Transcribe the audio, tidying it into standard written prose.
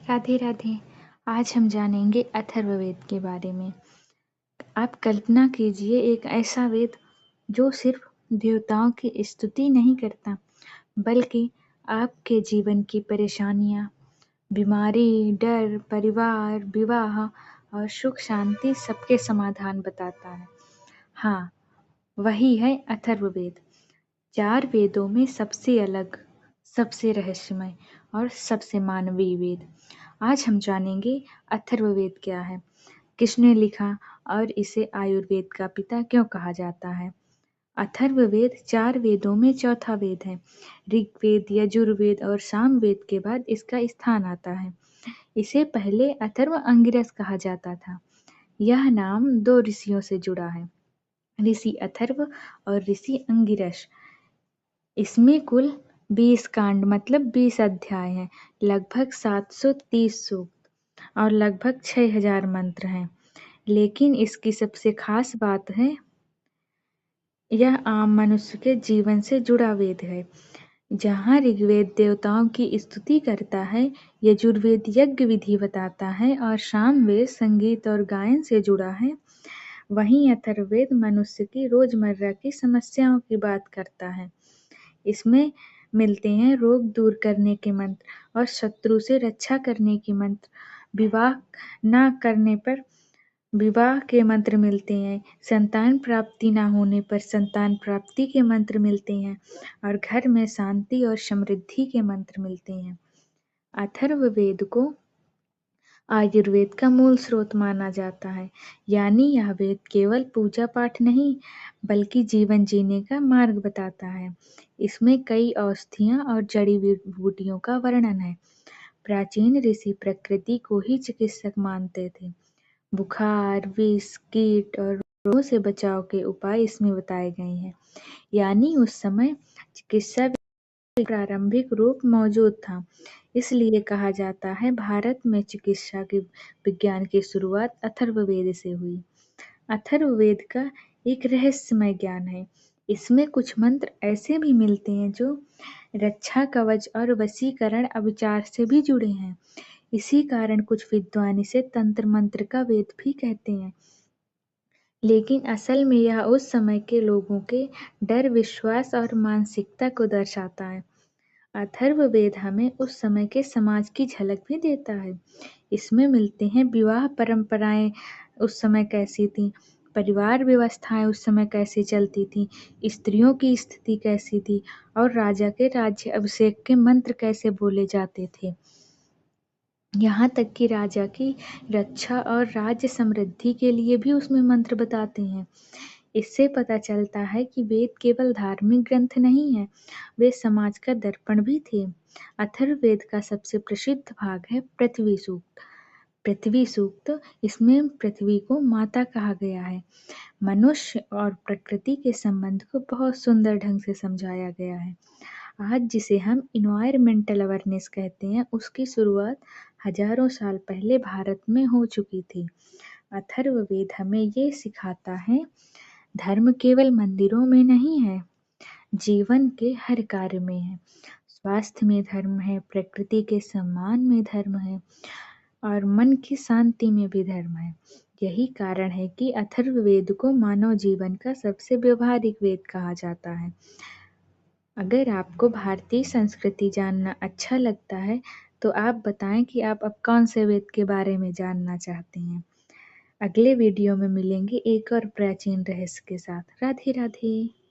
राधे राधे। आज हम जानेंगे अथर्ववेद के बारे में। आप कल्पना कीजिए एक ऐसा वेद जो सिर्फ देवताओं की स्तुति नहीं करता, बल्कि आपके जीवन की परेशानियां, बीमारी, डर, परिवार, विवाह और सुख शांति सबके समाधान बताता है। हाँ, वही है अथर्ववेद। 4 वेदों में सबसे अलग, सबसे रहस्यमय और सबसे मानवीय वेद। आज हम जानेंगे अथर्ववेद क्या है, किसने लिखा और इसे आयुर्वेद का पिता क्यों कहा जाता है। अथर्ववेद 4 वेदों में चौथा वेद है। ऋग्वेद, यजुर्वेद और सामवेद के बाद इसका स्थान आता है। इसे पहले अथर्व अंगिरस कहा जाता था। यह नाम 2 ऋषियों से जुड़ा है, ऋषि अथर्व और ऋषि अंगिरस। इसमें कुल 20 कांड मतलब 20 अध्याय हैं, लगभग 730 सूक्त और लगभग 6000 मंत्र हैं। लेकिन इसकी सबसे खास बात है, यह आम मनुष्य के जीवन से जुड़ा वेद है। जहाँ ऋग्वेद देवताओं की स्तुति करता है, यजुर्वेद यज्ञ विधि बताता है और सामवेद संगीत और गायन से जुड़ा है, वहीं अथर्ववेद मनुष्य की रोजमर्रा की समस्याओं की बात करता है। इसमें मिलते हैं रोग दूर करने के मंत्र और शत्रु से रक्षा करने के मंत्र। विवाह न करने पर विवाह के मंत्र मिलते हैं, संतान प्राप्ति न होने पर संतान प्राप्ति के मंत्र मिलते हैं और घर में शांति और समृद्धि के मंत्र मिलते हैं। अथर्ववेद को आयुर्वेद का मूल स्रोत माना जाता है, यानी यह वेद केवल पूजा पाठ नहीं, बल्कि जीवन जीने का मार्ग बताता है। इसमें कई औषधियाँ और जड़ी बूटियों का वर्णन है। प्राचीन ऋषि प्रकृति को ही चिकित्सक मानते थे। बुखार, विष, कीट और रोगों से बचाव के उपाय इसमें बताए गए हैं। यानी उस समय चिकित्सा प्रारंभिक रूप मौजूद था। इसलिए कहा जाता है भारत में चिकित्सा के विज्ञान की शुरुआत अथर्ववेद से हुई। अथर्ववेद का एक रहस्यमय ज्ञान है। इसमें कुछ मंत्र ऐसे भी मिलते हैं जो रक्षा कवच और वशीकरण अविचार से भी जुड़े हैं। इसी कारण कुछ विद्वान इसे तंत्र मंत्र का वेद भी कहते हैं। लेकिन असल में यह उस समय के लोगों के डर, विश्वास और मानसिकता को दर्शाता है। अथर्ववेद हमें उस समय के समाज की झलक भी देता है। इसमें मिलते हैं विवाह परंपराएं उस समय कैसी थी, परिवार व्यवस्थाएं उस समय कैसे चलती थी, स्त्रियों की स्थिति कैसी थी और राजा के राज्य अभिषेक के मंत्र कैसे बोले जाते थे। यहाँ तक कि राजा की रक्षा और राज्य समृद्धि के लिए भी उसमें मंत्र बताते हैं। इससे पता चलता है कि वेद केवल धार्मिक ग्रंथ नहीं है, वे समाज का दर्पण भी थे। अथर्ववेद का सबसे प्रसिद्ध भाग है पृथ्वी सूक्त। पृथ्वी सूक्त, इसमें पृथ्वी को माता कहा गया है। मनुष्य और प्रकृति के संबंध को बहुत सुंदर ढंग से समझाया गया है। आज जिसे हम इन्वायरमेंटल अवेयरनेस कहते हैं, उसकी शुरुआत हजारों साल पहले भारत में हो चुकी थी। अथर्ववेद हमें ये सिखाता है, धर्म केवल मंदिरों में नहीं है, जीवन के हर कार्य में है। स्वास्थ्य में धर्म है, प्रकृति के सम्मान में धर्म है और मन की शांति में भी धर्म है। यही कारण है कि अथर्ववेद को मानव जीवन का सबसे व्यवहारिक वेद कहा जाता है। अगर आपको भारतीय संस्कृति जानना अच्छा लगता है, तो आप बताएं कि आप अब कौन से वेद के बारे में जानना चाहते हैं। अगले वीडियो में मिलेंगे एक और प्राचीन रहस्य के साथ। राधे राधे।